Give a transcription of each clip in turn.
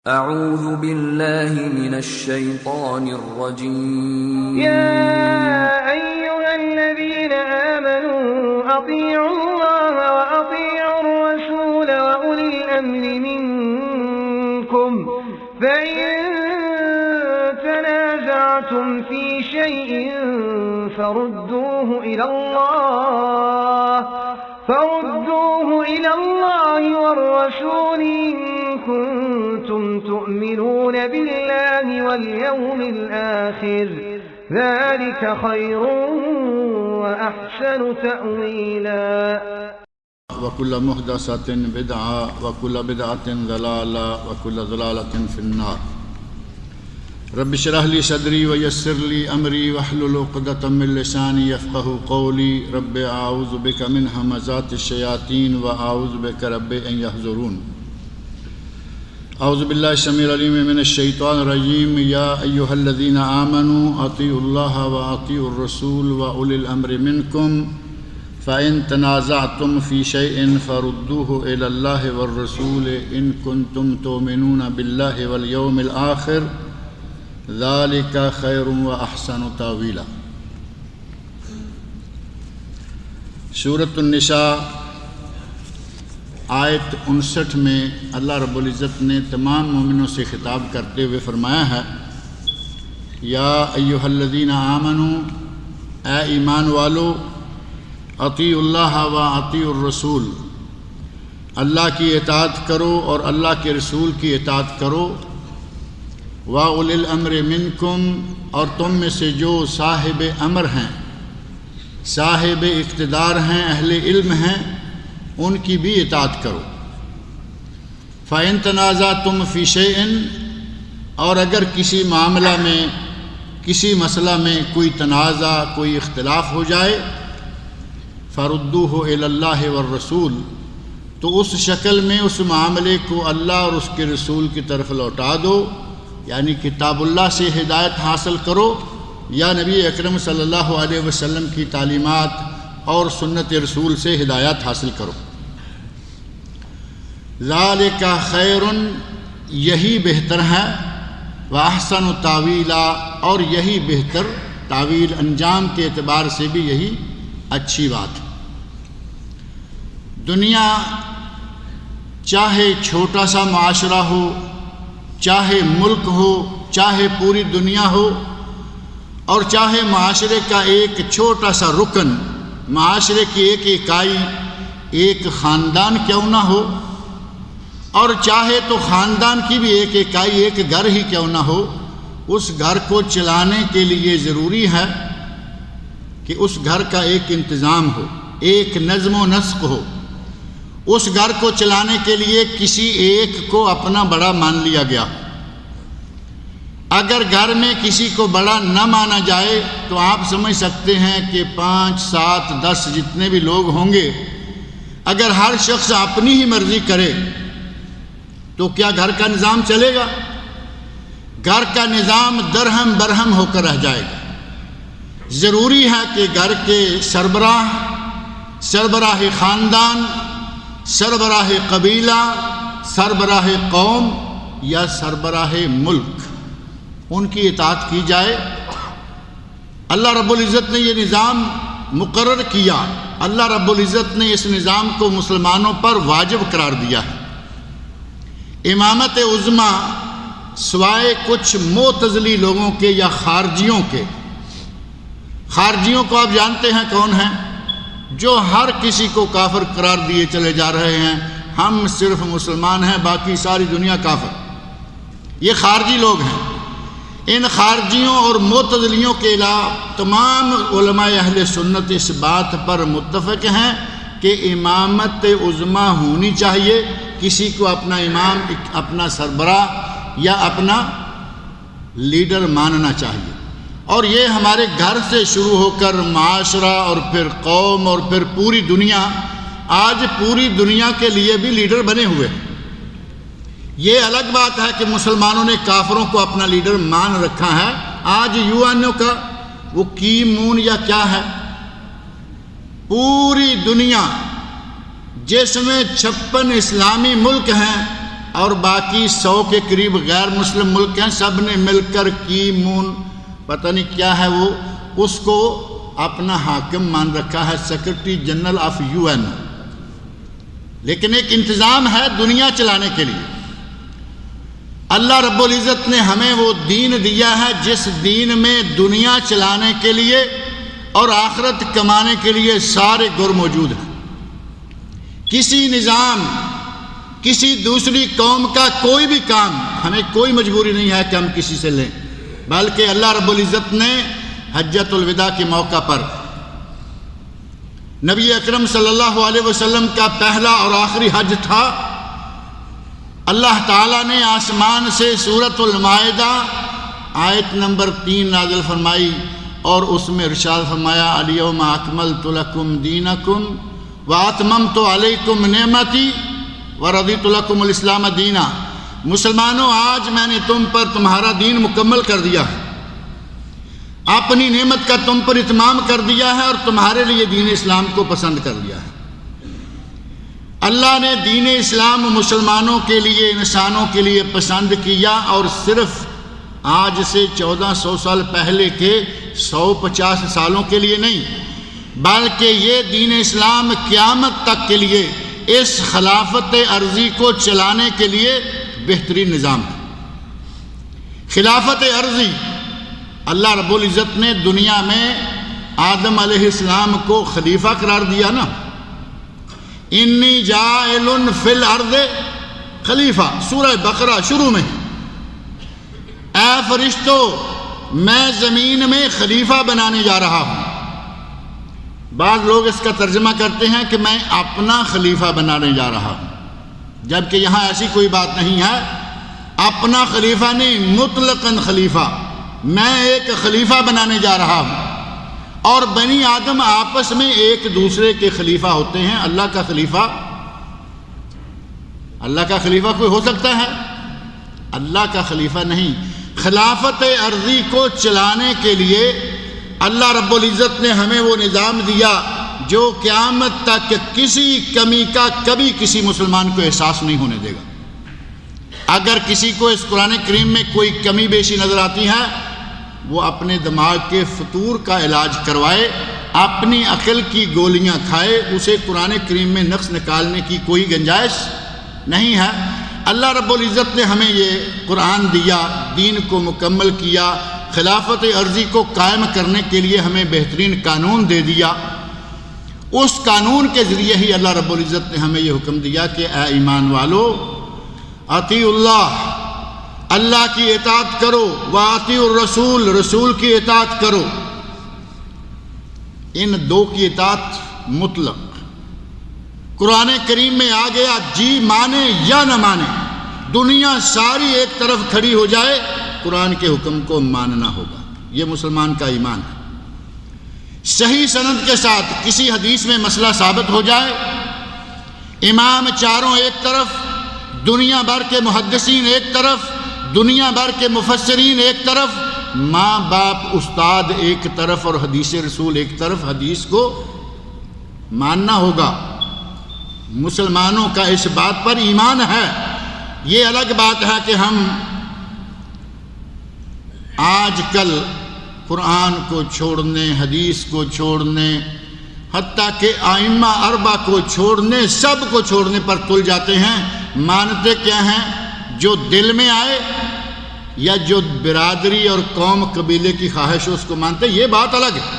اعوذ باللہ من الشیطان الرجیم يا أيها الذين آمنوا أطيعوا الله وأطيعوا الرسول وأولي الأمر منكم فإن تنازعتم في شيء فردوه إلى الله والرسول إن كنتم تؤمنون بالله واليوم الآخر ذلك خير وأحسن تأويلا وكل محدثة بدعة وكل بدعة ضلالة وكل ضلالة في النار رب اشرح لي صدري ويسر لي أمري واحلل عقدة من لساني يفقهوا قولي رب أعوذ بك من همزات الشياطين وأعوذ بك رب أن يحضرون اعوذ باللہ السمیع العلیم من الشیطان الرجیم یا ایہا الذین آمنوا اطیعوا اللہ واطیعوا الرسول واولی الامر منکم فإن تنازعتم فی شیء فردوه الی اللہ والرسول ان کنتم تؤمنون باللہ والیوم الآخر ذلک خیر واحسن تاویلا۔ سورۃ النساء آیت 59 میں اللہ رب العزت نے تمام مومنوں سے خطاب کرتے ہوئے فرمایا ہے یا ایھا الذین آمنوا، اے ایمان والو، اطیعوا اللہ و اطیعوا الرسول، اللہ کی اطاعت کرو اور اللہ کے رسول کی اطاعت کرو، واولی الامر منکم، اور تم میں سے جو صاحب امر ہیں، صاحب اقتدار ہیں، اہل علم ہیں، ان کی بھی اطاعت کرو۔ فَإِن تَنَازَعْتُمْ فِي شَيْءٍ، اور اگر کسی معاملہ میں، کسی مسئلہ میں کوئی تنازع، کوئی اختلاف ہو جائے، فَرُدُّوهُ إِلَى اللَّهِ وَالرَّسُولِ، تو اس شکل میں اس معاملے کو اللہ اور اس کے رسول کی طرف لوٹا دو، یعنی کتاب اللہ سے ہدایت حاصل کرو یا نبی اکرم صلی اللہ علیہ وسلم کی تعلیمات اور سنت رسول سے ہدایت حاصل کرو۔ ذالک خیر، یہی بہتر ہے، واحسن تاویلا، اور یہی بہتر تاویل، انجام کے اعتبار سے بھی یہی اچھی بات ہے۔ دنیا چاہے چھوٹا سا معاشرہ ہو، چاہے ملک ہو، چاہے پوری دنیا ہو، اور چاہے معاشرے کا ایک چھوٹا سا رکن، معاشرے کی ایک اکائی، ایک خاندان کیوں نہ ہو، اور چاہے تو خاندان کی بھی ایک اکائی، ایک گھر ہی کیوں نہ ہو، اس گھر کو چلانے کے لیے ضروری ہے کہ اس گھر کا ایک انتظام ہو، ایک نظم و نسق ہو۔ اس گھر کو چلانے کے لیے کسی ایک کو اپنا بڑا مان لیا گیا۔ اگر گھر میں کسی کو بڑا نہ مانا جائے تو آپ سمجھ سکتے ہیں کہ 5، 7، 10 جتنے بھی لوگ ہوں گے، اگر ہر شخص اپنی ہی مرضی کرے تو کیا گھر کا نظام چلے گا؟ گھر کا نظام درہم برہم ہو کر رہ جائے گا۔ ضروری ہے کہ گھر کے سربراہ خاندان، سربراہ قبیلہ، سربراہ قوم یا سربراہ ملک، ان کی اطاعت کی جائے۔ اللہ رب العزت نے یہ نظام مقرر کیا، اللہ رب العزت نے اس نظام کو مسلمانوں پر واجب قرار دیا ہے۔ امامت عظمیٰ سوائے کچھ معتزلی لوگوں کے یا خارجیوں کے، خارجیوں کو آپ جانتے ہیں کون ہیں، جو ہر کسی کو کافر قرار دیے چلے جا رہے ہیں، ہم صرف مسلمان ہیں، باقی ساری دنیا کافر، یہ خارجی لوگ ہیں۔ ان خارجیوں اور معتزلیوں کے علاوہ تمام علماء اہل سنت اس بات پر متفق ہیں کہ امامت عظمیٰ ہونی چاہیے، کسی کو اپنا امام، اپنا سربراہ یا اپنا لیڈر ماننا چاہیے۔ اور یہ ہمارے گھر سے شروع ہو کر معاشرہ اور پھر قوم اور پھر پوری دنیا، آج پوری دنیا کے لیے بھی لیڈر بنے ہوئے ہیں۔ یہ الگ بات ہے کہ مسلمانوں نے کافروں کو اپنا لیڈر مان رکھا ہے۔ آج یو کا وہ کیم مون یا کیا ہے، پوری دنیا جس میں 56 اسلامی ملک ہیں، اور باقی 100 کے قریب غیر مسلم ملک ہیں، سب نے مل کر کی مون پتہ نہیں کیا ہے وہ، اس کو اپنا حاکم مان رکھا ہے، سیکرٹری جنرل آف UN۔ لیکن ایک انتظام ہے دنیا چلانے کے لیے۔ اللہ رب العزت نے ہمیں وہ دین دیا ہے جس دین میں دنیا چلانے کے لیے اور آخرت کمانے کے لیے سارے گر موجود ہیں۔ کسی نظام، کسی دوسری قوم کا کوئی بھی کام ہمیں کوئی مجبوری نہیں ہے کہ ہم کسی سے لیں، بلکہ اللہ رب العزت نے حجۃ الوداع کے موقع پر نبی اکرم صلی اللہ علیہ وسلم کا پہلا اور آخری حج تھا۔ اللہ تعالیٰ نے آسمان سے سورۃ المائدہ آیت نمبر 3 نازل فرمائی اور اس میں ارشاد فرمایا الیوم اکملت لکم دینکم واتممت علیکم نعمتی ورضیت لکم الاسلام دینا۔ مسلمانوں، آج میں نے تم پر تمہارا دین مکمل کر دیا ہے، اپنی نعمت کا تم پر اتمام کر دیا ہے اور تمہارے لیے دین اسلام کو پسند کر دیا ہے۔ اللہ نے دین اسلام مسلمانوں کے لیے، انسانوں کے لیے پسند کیا، اور صرف آج سے 1400 سال پہلے کے 150 سالوں کے لیے نہیں، بلکہ یہ دین اسلام قیامت تک کے لیے اس خلافت ارضی کو چلانے کے لیے بہترین نظام ہے۔ خلافت ارضی، اللہ رب العزت نے دنیا میں آدم علیہ السلام کو خلیفہ قرار دیا نا، انی جاعل فی الارض خلیفہ، سورہ بقرہ شروع میں، اے فرشتو میں زمین میں خلیفہ بنانے جا رہا ہوں۔ بعض لوگ اس کا ترجمہ کرتے ہیں کہ میں اپنا خلیفہ بنانے جا رہا ہوں، جبکہ یہاں ایسی کوئی بات نہیں ہے، اپنا خلیفہ نہیں، مطلقاً خلیفہ، میں ایک خلیفہ بنانے جا رہا ہوں۔ اور بنی آدم آپس میں ایک دوسرے کے خلیفہ ہوتے ہیں، اللہ کا خلیفہ کوئی ہو سکتا ہے؟ اللہ کا خلیفہ نہیں۔ خلافت ارضی کو چلانے کے لیے اللہ رب العزت نے ہمیں وہ نظام دیا جو قیامت تک کسی کمی کا کبھی کسی مسلمان کو احساس نہیں ہونے دے گا۔ اگر کسی کو اس قرآن کریم میں کوئی کمی بیشی نظر آتی ہے، وہ اپنے دماغ کے فطور کا علاج کروائے، اپنی عقل کی گولیاں کھائے، اسے قرآن کریم میں نقص نکالنے کی کوئی گنجائش نہیں ہے۔ اللہ رب العزت نے ہمیں یہ قرآن دیا، دین کو مکمل کیا، خلافت ارضی کو قائم کرنے کے لیے ہمیں بہترین قانون دے دیا۔ اس قانون کے ذریعے ہی اللہ رب العزت نے ہمیں یہ حکم دیا کہ اے ایمان والو، اطیعوا اللہ، اللہ کی اطاعت کرو، واطیعوا الرسول، رسول کی اطاعت کرو۔ ان دو کی اطاعت مطلق قرآن کریم میں آ گیا، جی مانے یا نہ مانے، دنیا ساری ایک طرف کھڑی ہو جائے، قرآن کے حکم کو ماننا ہوگا۔ یہ مسلمان کا ایمان ہے۔ صحیح سند کے ساتھ کسی حدیث میں مسئلہ ثابت ہو جائے، امام چاروں ایک طرف، دنیا بھر کے محدثین ایک طرف، دنیا بھر کے مفسرین ایک طرف، ماں باپ استاد ایک طرف اور حدیث رسول ایک طرف، حدیث کو ماننا ہوگا۔ مسلمانوں کا اس بات پر ایمان ہے۔ یہ الگ بات ہے کہ ہم آج کل قرآن کو چھوڑنے، حدیث کو چھوڑنے، حتیٰ کہ ائمہ اربعہ کو چھوڑنے، سب کو چھوڑنے پر تل جاتے ہیں۔ مانتے کیا ہیں؟ جو دل میں آئے یا جو برادری اور قوم قبیلے کی خواہش ہو اس کو مانتے، یہ بات الگ ہے۔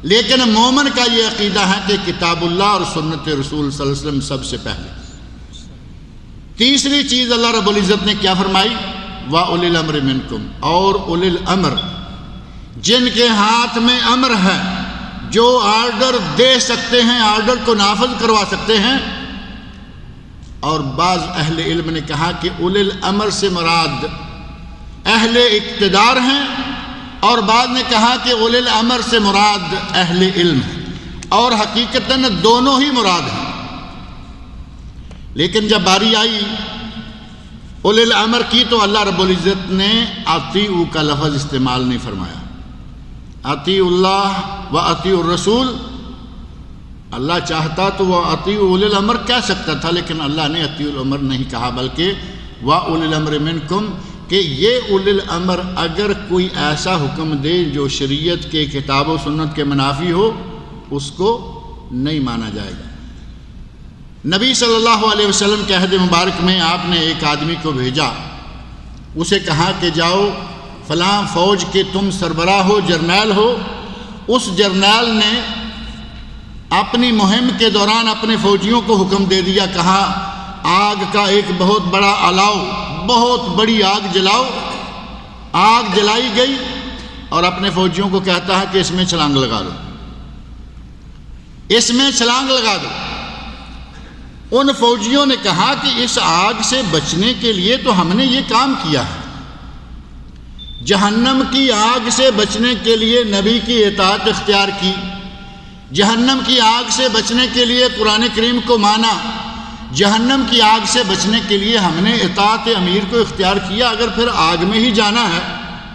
لیکن مومن کا یہ عقیدہ ہے کہ کتاب اللہ اور سنت رسول صلی اللہ علیہ وسلم سب سے پہلے۔ تیسری چیز اللہ رب العزت نے کیا فرمائی؟ وَأُولِي الْأَمْرِ مِنْكُمْ، اور اولی الامر، جن کے ہاتھ میں امر ہے، جو آرڈر دے سکتے ہیں، آرڈر کو نافذ کروا سکتے ہیں۔ اور بعض اہل علم نے کہا کہ اولی الامر سے مراد اہل اقتدار ہیں، اور بعض نے کہا کہ اولی الامر سے مراد اہل علم ہے، اور حقیقتاً دونوں ہی مراد ہیں۔ لیکن جب باری آئی اولی الامر کی تو اللہ رب العزت نے اطیعوا کا لفظ استعمال نہیں فرمایا۔ اطیعوا اللہ و اطیعوا الرسول، اللہ چاہتا تو وہ اطیعوا اولی الامر کہہ سکتا تھا، لیکن اللہ نے اطیعوا الامر نہیں کہا، بلکہ واولی الامر منکم، کہ یہ اولی الامر اگر کوئی ایسا حکم دے جو شریعت کے کتاب و سنت کے منافی ہو اس کو نہیں مانا جائے گا۔ نبی صلی اللہ علیہ وسلم کے عہد مبارک میں آپ نے ایک آدمی کو بھیجا، اسے کہا کہ جاؤ فلاں فوج کے تم سربراہ ہو، جرنیل ہو۔ اس جرنیل نے اپنی مہم کے دوران اپنے فوجیوں کو حکم دے دیا، کہا آگ کا ایک بہت بڑا الاؤ، بہت بڑی آگ جلاؤ۔ آگ جلائی گئی اور اپنے فوجیوں کو کہتا ہے کہ اس میں چھلانگ لگا دو، اس میں چھلانگ لگا دو۔ ان فوجیوں نے کہا کہ اس آگ سے بچنے کے لیے تو ہم نے یہ کام کیا ہے، جہنم کی آگ سے بچنے کے لیے نبی کی اطاعت اختیار کی، جہنم کی آگ سے بچنے کے لیے قرآن کریم کو مانا، جہنم کی آگ سے بچنے کے لیے ہم نے اطاعت امیر کو اختیار کیا۔ اگر پھر آگ میں ہی جانا ہے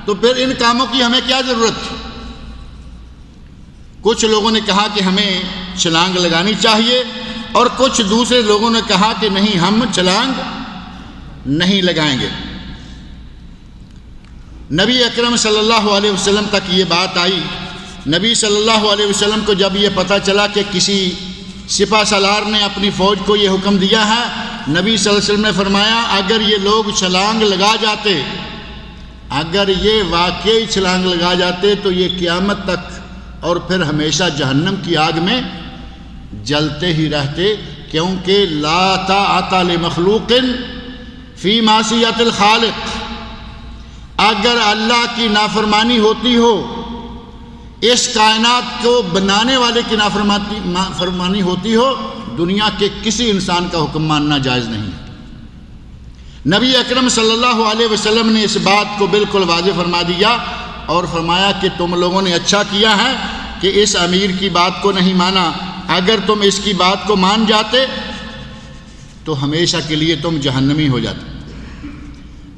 تو پھر ان کاموں کی ہمیں کیا ضرورت تھی؟ کچھ لوگوں نے کہا کہ ہمیں چھلانگ لگانی چاہیے، اور کچھ دوسرے لوگوں نے کہا کہ نہیں، ہم چھلانگ نہیں لگائیں گے۔ نبی اکرم صلی اللہ علیہ وسلم تک یہ بات آئی۔ نبی صلی اللہ علیہ وسلم کو جب یہ پتہ چلا کہ کسی سپہ سالار نے اپنی فوج کو یہ حکم دیا ہے، نبی صلی اللہ علیہ وسلم نے فرمایا اگر یہ لوگ چھلانگ لگا جاتے، اگر یہ واقعی چھلانگ لگا جاتے تو یہ قیامت تک اور پھر ہمیشہ جہنم کی آگ میں جلتے ہی رہتے، کیونکہ لا طاعۃ لمخلوق فی معصیۃ الخالق، اگر اللہ کی نافرمانی ہوتی ہو، اس کائنات کو بنانے والے کی نافرمانی ہوتی ہو، دنیا کے کسی انسان کا حکم ماننا جائز نہیں ہے۔ نبی اکرم صلی اللہ علیہ وسلم نے اس بات کو بالکل واضح فرما دیا اور فرمایا کہ تم لوگوں نے اچھا کیا ہے کہ اس امیر کی بات کو نہیں مانا، اگر تم اس کی بات کو مان جاتے تو ہمیشہ کے لیے تم جہنمی ہو جاتے۔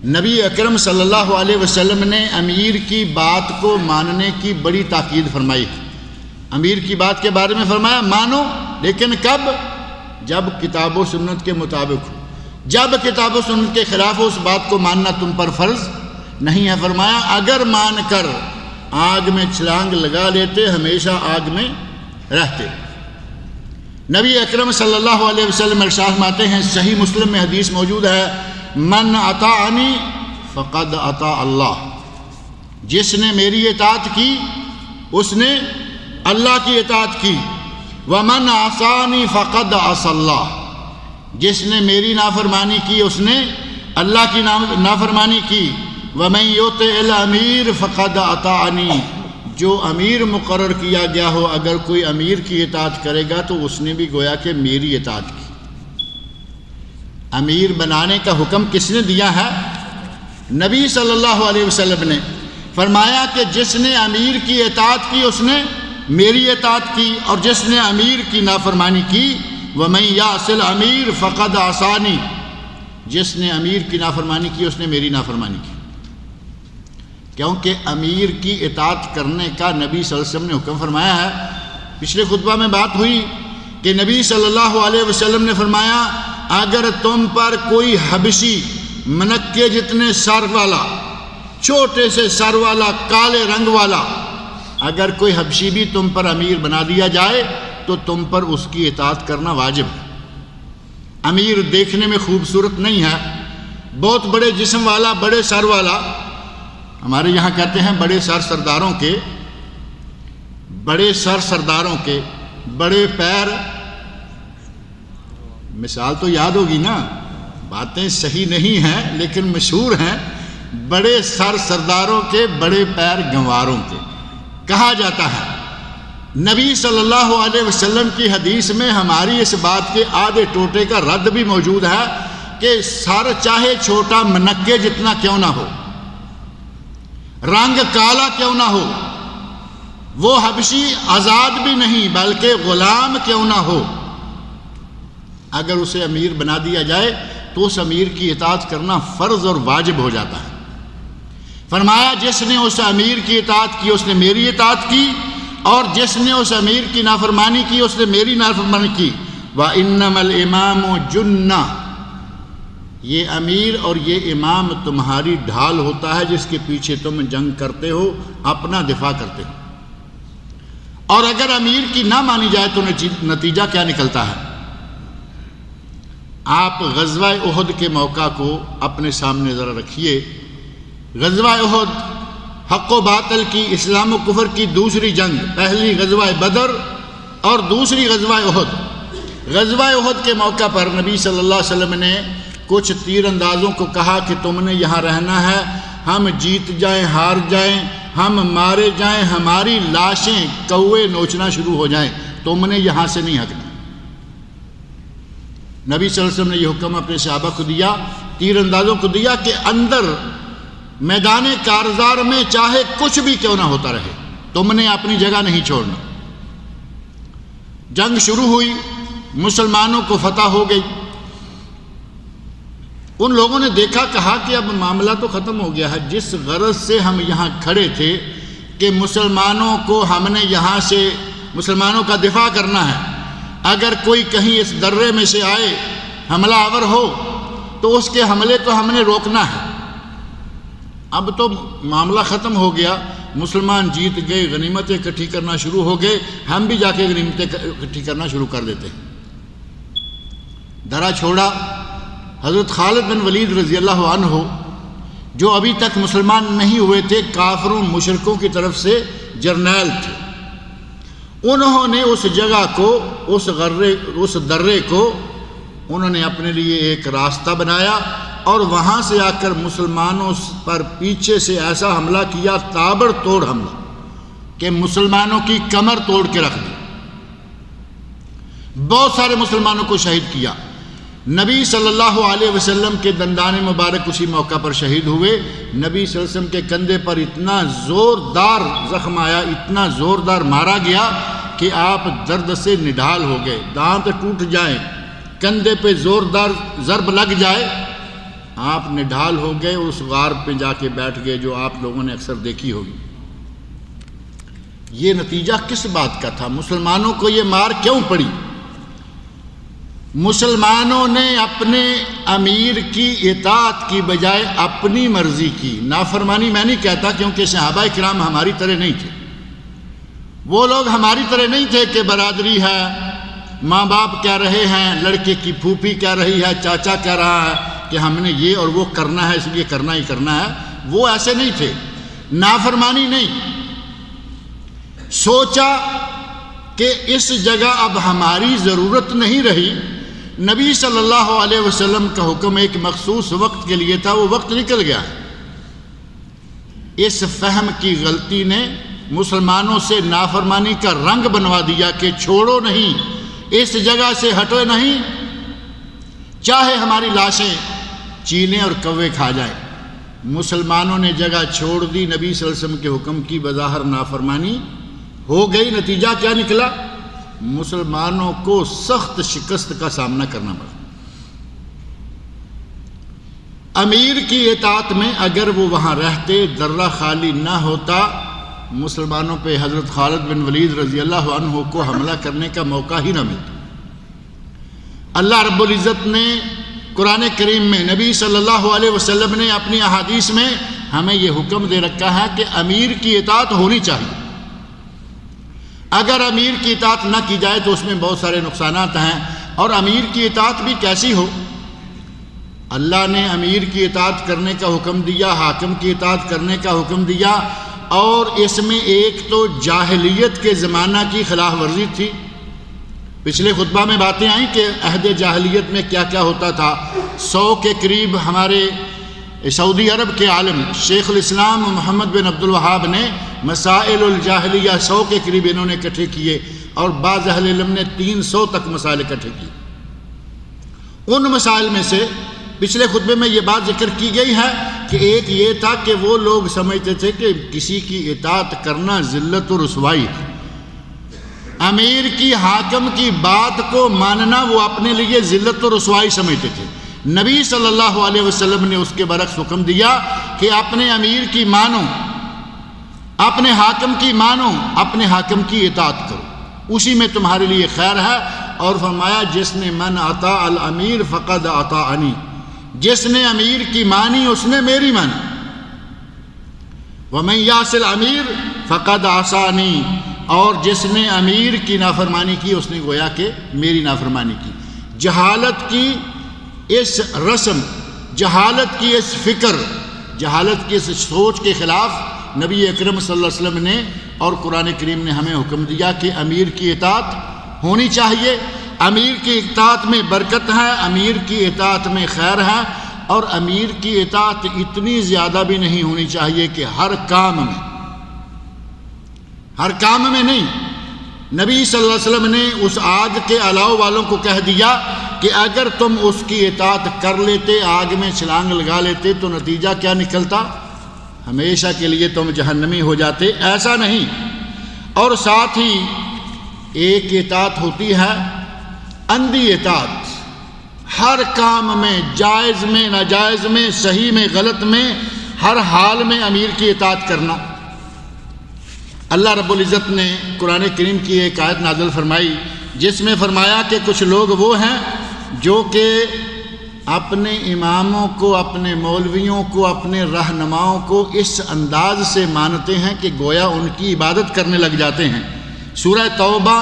نبی اکرم صلی اللہ علیہ وسلم نے امیر کی بات کو ماننے کی بڑی تاکید فرمائی۔ امیر کی بات کے بارے میں فرمایا مانو، لیکن کب؟ جب کتاب و سنت کے مطابق ہو، جب کتاب و سنت کے خلاف ہو اس بات کو ماننا تم پر فرض نہیں ہے۔ فرمایا اگر مان کر آگ میں چھلانگ لگا لیتے ہمیشہ آگ میں رہتے۔ نبی اکرم صلی اللہ علیہ وسلم ارشاد فرماتے ہیں، صحیح مسلم میں حدیث موجود ہے، من اطاعنی فقد اطاع اللہ، جس نے میری اطاعت کی اس نے اللہ کی اطاعت کی، ومن عصانی فقد عصى اللہ، جس نے میری نافرمانی کی اس نے اللہ کی نافرمانی کی، ومن یطع الامیر فقد اطاعنی، جو امیر مقرر کیا گیا ہو اگر کوئی امیر کی اطاعت کرے گا تو اس نے بھی گویا کہ میری اطاعت کی۔ امیر بنانے کا حکم کس نے دیا ہے؟ نبی صلی اللہ علیہ وسلم نے فرمایا کہ جس نے امیر کی اطاعت کی اس نے میری اطاعت کی، اور جس نے امیر کی نافرمانی کی وَمَن يَعْصِ الْأَمِيرَ فَقَدْ عَصَانِي، جس نے امیر کی نافرمانی کی اس نے میری نافرمانی کی۔ کیونکہ امیر کی اطاعت کرنے کا نبی صلی اللہ علیہ وسلم نے حکم فرمایا ہے۔ پچھلے خطبہ میں بات ہوئی کہ نبی صلی اللہ علیہ وسلم نے فرمایا اگر تم پر کوئی حبشی منکے جتنے سر والا، چھوٹے سے سر والا، کالے رنگ والا، اگر کوئی حبشی بھی تم پر امیر بنا دیا جائے تو تم پر اس کی اطاعت کرنا واجب ہے۔ امیر دیکھنے میں خوبصورت نہیں ہے، بہت بڑے جسم والا، بڑے سر والا، ہمارے یہاں کہتے ہیں بڑے سر سرداروں کے، بڑے سر سرداروں کے بڑے پیر، مثال تو یاد ہوگی نا، باتیں صحیح نہیں ہیں لیکن مشہور ہیں، بڑے سر سرداروں کے بڑے پیر گنواروں کے کہا جاتا ہے۔ نبی صلی اللہ علیہ وسلم کی حدیث میں ہماری اس بات کے آدھے ٹوٹے کا رد بھی موجود ہے کہ سر چاہے چھوٹا منکے جتنا کیوں نہ ہو، رنگ کالا کیوں نہ ہو، وہ حبشی آزاد بھی نہیں بلکہ غلام کیوں نہ ہو، اگر اسے امیر بنا دیا جائے تو اس امیر کی اطاعت کرنا فرض اور واجب ہو جاتا ہے۔ فرمایا جس نے اس امیر کی اطاعت کی اس نے میری اطاعت کی، اور جس نے اس امیر کی نافرمانی کی اس نے میری نافرمانی کی۔ وَإِنَّمَا الْإِمَامُ جُنَّةٌ، یہ امیر اور یہ امام تمہاری ڈھال ہوتا ہے جس کے پیچھے تم جنگ کرتے ہو، اپنا دفاع کرتے ہو۔ اور اگر امیر کی نہ مانی جائے تو نتیجہ کیا نکلتا ہے؟ آپ غزوہ احد کے موقع کو اپنے سامنے ذرا رکھیے۔ غزوہ احد حق و باطل کی، اسلام و کفر کی دوسری جنگ، پہلی غزوہ بدر اور دوسری غزوہ احد۔ غزوہ احد کے موقع پر نبی صلی اللہ علیہ وسلم نے کچھ تیر اندازوں کو کہا کہ تم نے یہاں رہنا ہے، ہم جیت جائیں ہار جائیں، ہم مارے جائیں، ہماری لاشیں کوے نوچنا شروع ہو جائیں، تم نے یہاں سے نہیں ہٹنا۔ نبی صلی اللہ علیہ وسلم نے یہ حکم اپنے صحابہ کو دیا، تیر اندازوں کو دیا کہ اندر میدان کارزار میں چاہے کچھ بھی کیوں نہ ہوتا رہے، تم نے اپنی جگہ نہیں چھوڑنا۔ جنگ شروع ہوئی، مسلمانوں کو فتح ہو گئی۔ ان لوگوں نے دیکھا، کہا کہ اب معاملہ تو ختم ہو گیا ہے، جس غرض سے ہم یہاں کھڑے تھے کہ مسلمانوں کو ہم نے یہاں سے مسلمانوں کا دفاع کرنا ہے، اگر کوئی کہیں اس درے میں سے آئے حملہ آور ہو تو اس کے حملے کو ہم نے روکنا ہے۔ اب تو معاملہ ختم ہو گیا، مسلمان جیت گئے، غنیمتیں اکٹھی کرنا شروع ہو گئے، ہم بھی جا کے غنیمتیں اکٹھی کرنا شروع کر دیتے ہیں۔ دھرا چھوڑا حضرت خالد بن ولید رضی اللہ عنہ، جو ابھی تک مسلمان نہیں ہوئے تھے، کافروں مشرکوں کی طرف سے جرنیل تھے، انہوں نے اس جگہ کو، اس درے کو انہوں نے اپنے لیے ایک راستہ بنایا اور وہاں سے آ کر مسلمانوں پر پیچھے سے ایسا حملہ کیا، تابڑ توڑ حملہ، کہ مسلمانوں کی کمر توڑ کے رکھ دی۔ بہت سارے مسلمانوں کو شہید کیا۔ نبی صلی اللہ علیہ وسلم کے دندان مبارک اسی موقع پر شہید ہوئے۔ نبی صلی اللہ علیہ وسلم کے کندھے پر اتنا زوردار زخم آیا، اتنا زوردار مارا گیا کہ آپ درد سے نڈھال ہو گئے، دانت ٹوٹ جائیں، کندھے پہ زوردار ضرب لگ جائے، آپ نڈھال ہو گئے، اس غار پہ جا کے بیٹھ گئے جو آپ لوگوں نے اکثر دیکھی ہوگی۔ یہ نتیجہ کس بات کا تھا؟ مسلمانوں کو یہ مار کیوں پڑی؟ مسلمانوں نے اپنے امیر کی اطاعت کی بجائے اپنی مرضی کی۔ نافرمانی میں نہیں کہتا، کیونکہ صحابہ کرام ہماری طرح نہیں تھے، وہ لوگ ہماری طرح نہیں تھے کہ برادری ہے، ماں باپ کہہ رہے ہیں، لڑکے کی پھوپھی کہہ رہی ہے، چاچا کہہ رہا ہے کہ ہم نے یہ اور وہ کرنا ہے، اس لیے کرنا ہی کرنا ہے۔ وہ ایسے نہیں تھے، نافرمانی نہیں، سوچا کہ اس جگہ اب ہماری ضرورت نہیں رہی۔ نبی صلی اللہ علیہ وسلم کا حکم ایک مخصوص وقت کے لیے تھا، وہ وقت نکل گیا۔ اس فہم کی غلطی نے مسلمانوں سے نافرمانی کا رنگ بنوا دیا کہ چھوڑو نہیں، اس جگہ سے ہٹو نہیں، چاہے ہماری لاشیں چیلیں اور کوے کھا جائیں۔ مسلمانوں نے جگہ چھوڑ دی، نبی صلی اللہ علیہ وسلم کے حکم کی بظاہر نافرمانی ہو گئی۔ نتیجہ کیا نکلا؟ مسلمانوں کو سخت شکست کا سامنا کرنا پڑا۔ امیر کی اطاعت میں اگر وہ وہاں رہتے، درہ خالی نہ ہوتا، مسلمانوں پہ حضرت خالد بن ولید رضی اللہ عنہ کو حملہ کرنے کا موقع ہی نہ ملتا۔ اللہ رب العزت نے قرآن کریم میں، نبی صلی اللہ علیہ وسلم نے اپنی احادیث میں ہمیں یہ حکم دے رکھا ہے کہ امیر کی اطاعت ہونی چاہیے۔ اگر امیر کی اطاعت نہ کی جائے تو اس میں بہت سارے نقصانات ہیں۔ اور امیر کی اطاعت بھی کیسی ہو؟ اللہ نے امیر کی اطاعت کرنے کا حکم دیا، حاکم کی اطاعت کرنے کا حکم دیا، اور اس میں ایک تو جاہلیت کے زمانہ کی خلاف ورزی تھی۔ پچھلے خطبہ میں باتیں آئیں کہ عہد جاہلیت میں کیا کیا ہوتا تھا۔ 100 کے قریب ہمارے سعودی عرب کے عالم شیخ الاسلام محمد بن عبد الوہاب نے مسائل الجاہلیہ 100 کے قریب انہوں نے اکٹھے کیے، اور بعض اہل علم نے 300 تک مسائل اکٹھے کیے۔ ان مسائل میں سے پچھلے خطبے میں یہ بات ذکر کی گئی ہے کہ ایک یہ تھا کہ وہ لوگ سمجھتے تھے کہ کسی کی اطاعت کرنا ذلت و رسوائی ہے، امیر کی، حاکم کی بات کو ماننا وہ اپنے لیے ذلت و رسوائی سمجھتے تھے۔ نبی صلی اللہ علیہ وسلم نے اس کے برعکس حکم دیا کہ اپنے امیر کی مانو، اپنے حاکم کی مانو، اپنے حاکم کی اطاعت کرو، اسی میں تمہارے لیے خیر ہے۔ اور فرمایا جس نے من اطاع الامیر فقد اطاعنی، جس نے امیر کی مانی اس نے میری مانی، ومن یعص الامیر فقد عصانی، اور جس نے امیر کی نافرمانی کی اس نے گویا کہ میری نافرمانی کی۔ جہالت کی اس رسم، جہالت کی اس فکر، جہالت کی اس سوچ کے خلاف نبی اکرم صلی اللہ علیہ وسلم نے اور قرآن کریم نے ہمیں حکم دیا کہ امیر کی اطاعت ہونی چاہیے، امیر کی اطاعت میں برکت ہے، امیر کی اطاعت میں خیر ہے، اور امیر کی اطاعت اتنی زیادہ بھی نہیں ہونی چاہیے کہ ہر کام میں نہیں۔ نبی صلی اللہ علیہ وسلم نے اس آگ کے الاؤ والوں کو کہہ دیا کہ اگر تم اس کی اطاعت کر لیتے، آگ میں چھلانگ لگا لیتے تو نتیجہ کیا نکلتا؟ ہمیشہ کے لیے تم جہنمی ہو جاتے۔ ایسا نہیں۔ اور ساتھ ہی ایک اطاعت ہوتی ہے اندھی اطاعت، ہر کام میں، جائز میں، ناجائز میں، صحیح میں، غلط میں، ہر حال میں امیر کی اطاعت کرنا۔ اللہ رب العزت نے قرآن کریم کی ایک آیت نازل فرمائی جس میں فرمایا کہ کچھ لوگ وہ ہیں جو کہ اپنے اماموں کو، اپنے مولویوں کو، اپنے رہنماؤں کو اس انداز سے مانتے ہیں کہ گویا ان کی عبادت کرنے لگ جاتے ہیں۔ سورہ توبہ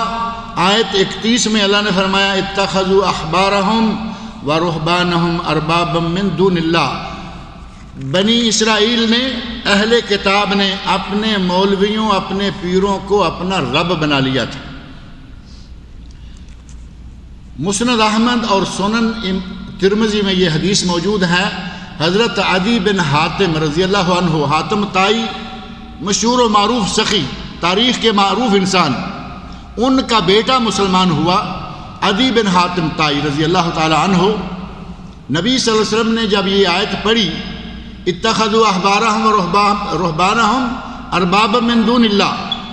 آیت 31 میں اللہ نے فرمایا اتخذوا احبارہم ورہبانہم اربابا من دون اللہ، بنی اسرائیل نے، اہل کتاب نے اپنے مولویوں، اپنے پیروں کو اپنا رب بنا لیا تھا۔ مسند احمد اور سنن ترمذی میں یہ حدیث موجود ہے، حضرت عدی بن حاتم رضی اللہ عنہ، حاتم طائی مشہور و معروف سخی، تاریخ کے معروف انسان، ان کا بیٹا مسلمان ہوا عدی بن حاتم طائی رضی اللہ تعالی عنہ۔ نبی صلی اللہ علیہ وسلم نے جب یہ آیت پڑھی اتخذوا احبارہم ورہبانہم اربابا من دون اللہ،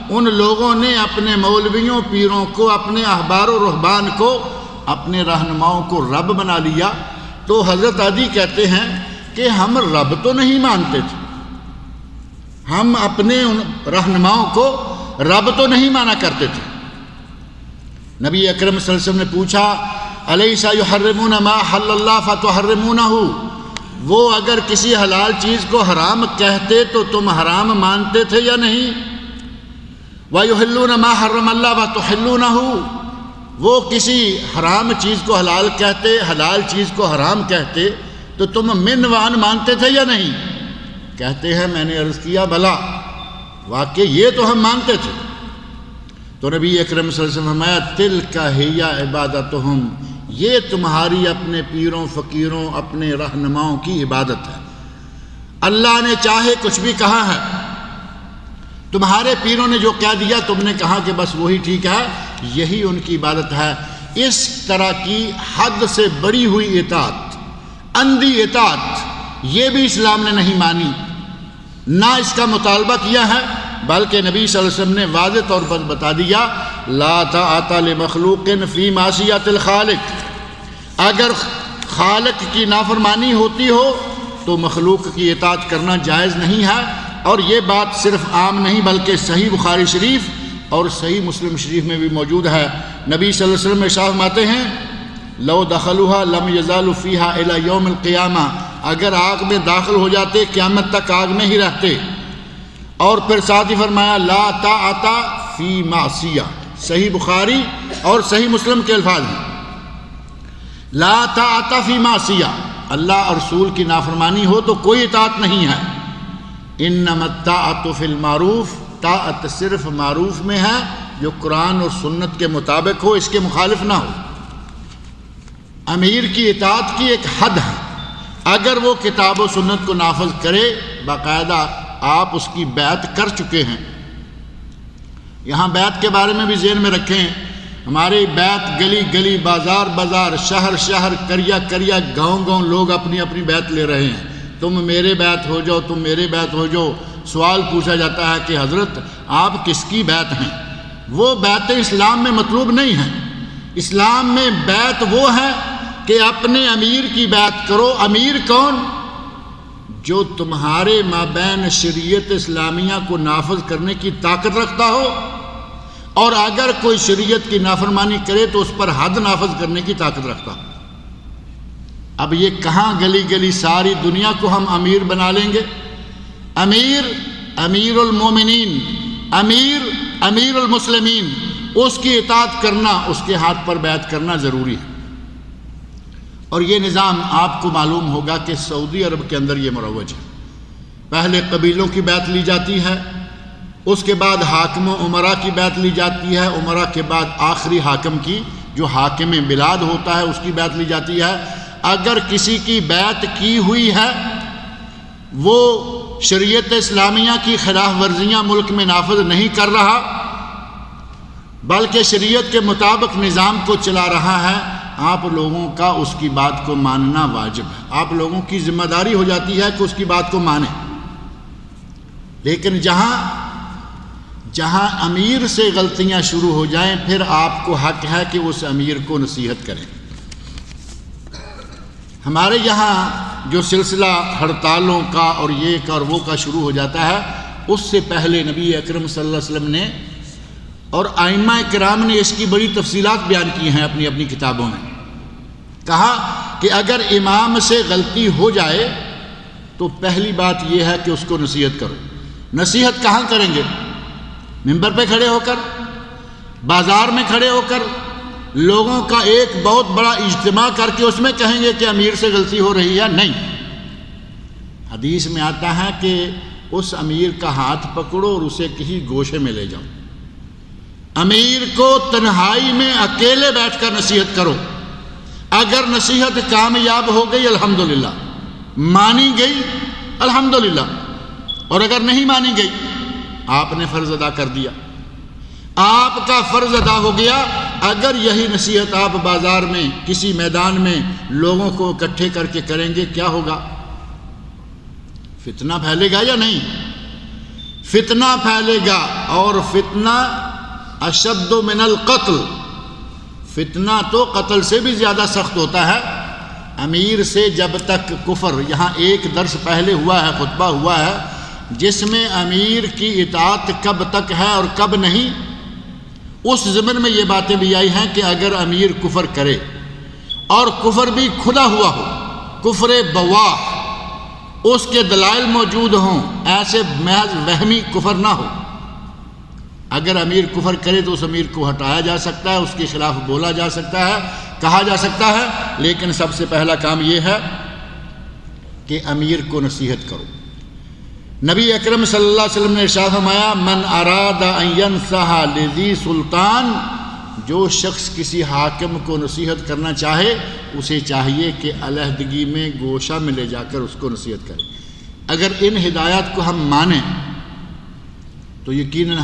ان لوگوں نے اپنے مولویوں، پیروں کو، اپنے احبار و رہبان کو، اپنے رہنماؤں کو رب بنا لیا، تو حضرت عدی کہتے ہیں کہ ہم رب تو نہیں مانتے تھے، ہم اپنے ان رہنماؤں کو رب تو نہیں مانا کرتے تھے۔ نبی اکرم صلی اللہ علیہ وسلم نے پوچھا الیس یحرمون ما حل اللہ فتحرمونہ، وہ اگر کسی حلال چیز کو حرام کہتے تو تم حرام مانتے تھے یا نہیں؟ وَيُحِلُّونَ مَا حَرَّمَ اللَّهُ وَتُحِلُّونَهُ، وہ کسی حرام چیز کو حلال کہتے، حلال چیز کو حرام کہتے تو تم من وان مانتے تھے یا نہیں؟ کہتے ہیں میں نے عرض کیا بلا، واقعی یہ تو ہم مانتے تھے۔ تو نبی اکرم صلی اللہ علیہ وسلم فرمایا تِلْكَ هِيَ عِبَادَتُهُمْ، یہ تمہاری اپنے پیروں، فقیروں، اپنے رہنماؤں کی عبادت ہے۔ اللہ نے چاہے کچھ بھی کہا ہے، تمہارے پیروں نے جو کہہ دیا تم نے کہا کہ بس وہی ٹھیک ہے، یہی ان کی عبادت ہے۔ اس طرح کی حد سے بڑی ہوئی اطاعت، اندھی اطاعت، یہ بھی اسلام نے نہیں مانی، نہ اس کا مطالبہ کیا ہے، بلکہ نبی صلی اللہ علیہ وسلم نے واضح طور پر بتا دیا لا طاعت لمخلوق فی معصیت الخالق، اگر خالق کی نافرمانی ہوتی ہو تو مخلوق کی اطاعت کرنا جائز نہیں ہے۔ اور یہ بات صرف عام نہیں بلکہ صحیح بخاری شریف اور صحیح مسلم شریف میں بھی موجود ہے۔ نبی صلی اللہ علیہ وسلم ارشاد فرماتے ہیں لو دخلوها لم يزالوا فيها الى يوم القیامہ، اگر آگ میں داخل ہو جاتے قیامت تک آگ میں ہی رہتے۔ اور پھر ساتھ ہی فرمایا لا طاعت فی معصیہ، صحیح بخاری اور صحیح مسلم کے الفاظ ہیں، لا طاعت فی معصیہ، اللہ اور رسول کی نافرمانی ہو تو کوئی اطاعت نہیں ہے۔ انما الطاعت فی المعروف، طاعت صرف معروف میں ہے جو قرآن اور سنت کے مطابق ہو، اس کے مخالف نہ ہو۔ امیر کی اطاعت کی ایک حد ہے، اگر وہ کتاب و سنت کو نافذ کرے، باقاعدہ آپ اس کی بیعت کر چکے ہیں۔ یہاں بیعت کے بارے میں بھی ذہن میں رکھیں، ہماری بیعت گلی گلی، بازار بازار، شہر شہر، کریا کریا، گاؤں گاؤں لوگ اپنی اپنی بیعت لے رہے ہیں، تم میرے بیعت ہو جاؤ، تم میرے بیعت ہو جاؤ۔ سوال پوچھا جاتا ہے کہ حضرت آپ کس کی بیعت ہیں؟ وہ بیعتیں اسلام میں مطلوب نہیں ہیں۔ اسلام میں بیعت وہ ہے کہ اپنے امیر کی بیعت کرو۔ امیر کون؟ جو تمہارے مابین شریعت اسلامیہ کو نافذ کرنے کی طاقت رکھتا ہو، اور اگر کوئی شریعت کی نافرمانی کرے تو اس پر حد نافذ کرنے کی طاقت رکھتا ہو۔ اب یہ کہاں گلی گلی ساری دنیا کو ہم امیر بنا لیں گے؟ امیر المومنین، امیر المسلمین، اس کی اطاعت کرنا، اس کے ہاتھ پر بیعت کرنا ضروری ہے۔ اور یہ نظام آپ کو معلوم ہوگا کہ سعودی عرب کے اندر یہ مروج ہے۔ پہلے قبیلوں کی بیعت لی جاتی ہے، اس کے بعد حاکم و امراء کی بیعت لی جاتی ہے، امراء کے بعد آخری حاکم کی، جو حاکم بلاد ہوتا ہے، اس کی بیعت لی جاتی ہے۔ اگر کسی کی بیعت کی ہوئی ہے، وہ شریعت اسلامیہ کی خلاف ورزیاں ملک میں نافذ نہیں کر رہا بلکہ شریعت کے مطابق نظام کو چلا رہا ہے، آپ لوگوں کا اس کی بات کو ماننا واجب ہے۔ آپ لوگوں کی ذمہ داری ہو جاتی ہے کہ اس کی بات کو مانیں۔ لیکن جہاں امیر سے غلطیاں شروع ہو جائیں، پھر آپ کو حق ہے کہ اس امیر کو نصیحت کریں۔ ہمارے یہاں جو سلسلہ ہڑتالوں کا اور یہ کا اور وہ کا شروع ہو جاتا ہے، اس سے پہلے نبی اکرم صلی اللہ علیہ وسلم نے اور ائمہ کرام نے اس کی بڑی تفصیلات بیان کی ہیں اپنی اپنی کتابوں میں۔ کہا کہ اگر امام سے غلطی ہو جائے تو پہلی بات یہ ہے کہ اس کو نصیحت کرو۔ نصیحت کہاں کریں گے؟ منبر پہ کھڑے ہو کر، بازار میں کھڑے ہو کر، لوگوں کا ایک بہت بڑا اجتماع کر کے اس میں کہیں گے کہ امیر سے غلطی ہو رہی ہے؟ نہیں۔ حدیث میں آتا ہے کہ اس امیر کا ہاتھ پکڑو اور اسے کسی گوشے میں لے جاؤ، امیر کو تنہائی میں اکیلے بیٹھ کر نصیحت کرو۔ اگر نصیحت کامیاب ہو گئی الحمدللہ، مانی گئی الحمدللہ، اور اگر نہیں مانی گئی آپ نے فرض ادا کر دیا، آپ کا فرض ادا ہو گیا۔ اگر یہی نصیحت آپ بازار میں کسی میدان میں لوگوں کو اکٹھے کر کے کریں گے، کیا ہوگا؟ فتنہ پھیلے گا یا نہیں؟ فتنہ پھیلے گا، اور فتنہ اشد من القتل، فتنہ تو قتل سے بھی زیادہ سخت ہوتا ہے۔ امیر سے جب تک کفر، یہاں ایک درس پہلے ہوا ہے، خطبہ ہوا ہے جس میں امیر کی اطاعت کب تک ہے اور کب نہیں، اس ضمن میں یہ باتیں بھی آئی ہیں کہ اگر امیر کفر کرے اور کفر بھی کھلا ہوا ہو، کفر بواح، اس کے دلائل موجود ہوں، ایسے محض وہمی کفر نہ ہو، اگر امیر کفر کرے تو اس امیر کو ہٹایا جا سکتا ہے، اس کے خلاف بولا جا سکتا ہے، کہا جا سکتا ہے، لیکن سب سے پہلا کام یہ ہے کہ امیر کو نصیحت کرو۔ نبی اکرم صلی اللہ علیہ وسلم نے ارشاد فرمایا، من اراد ان ینصح لذی سلطان، جو شخص کسی حاکم کو نصیحت کرنا چاہے اسے چاہیے کہ علیحدگی میں گوشہ میں لے جا کر اس کو نصیحت کرے۔ اگر ان ہدایات کو ہم مانیں تو یقیناً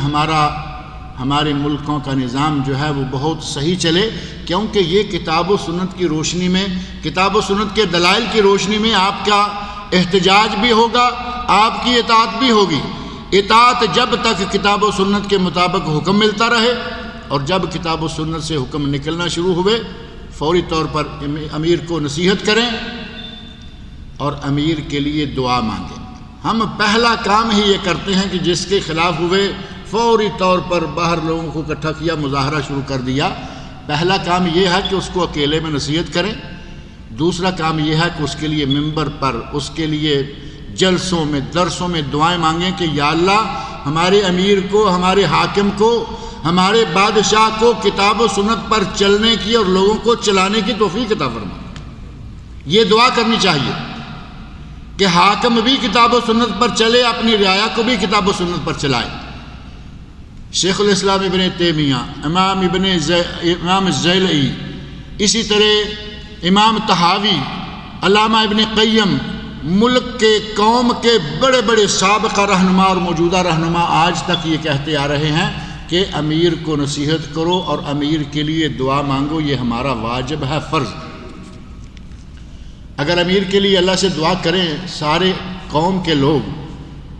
ہمارے ملکوں کا نظام جو ہے وہ بہت صحیح چلے، کیونکہ یہ کتاب و سنت کی روشنی میں، کتاب و سنت کے دلائل کی روشنی میں آپ کا احتجاج بھی ہوگا، آپ کی اطاعت بھی ہوگی۔ اطاعت جب تک کتاب و سنت کے مطابق حکم ملتا رہے، اور جب کتاب و سنت سے حکم نکلنا شروع ہوئے فوری طور پر امیر کو نصیحت کریں اور امیر کے لیے دعا مانگیں۔ ہم پہلا کام ہی یہ کرتے ہیں کہ جس کے خلاف ہوئے فوری طور پر باہر لوگوں کو اکٹھا کیا، مظاہرہ شروع کر دیا۔ پہلا کام یہ ہے کہ اس کو اکیلے میں نصیحت کریں، دوسرا کام یہ ہے کہ اس کے لیے ممبر پر، اس کے لیے جلسوں میں، درسوں میں دعائیں مانگیں کہ یا اللہ ہمارے امیر کو، ہمارے حاکم کو، ہمارے بادشاہ کو کتاب و سنت پر چلنے کی اور لوگوں کو چلانے کی توفیق عطا فرما۔ یہ دعا کرنی چاہیے کہ حاکم بھی کتاب و سنت پر چلے، اپنی رعایا کو بھی کتاب و سنت پر چلائے۔ شیخ الاسلام ابن تیمیہ، امام الزیلعی، اسی طرح امام طحاوی، علامہ ابن قیم، ملک کے، قوم کے بڑے بڑے سابقہ رہنما اور موجودہ رہنما آج تک یہ کہتے آ رہے ہیں کہ امیر کو نصیحت کرو اور امیر کے لیے دعا مانگو، یہ ہمارا واجب ہے، فرض۔ اگر امیر کے لیے اللہ سے دعا کریں سارے قوم کے لوگ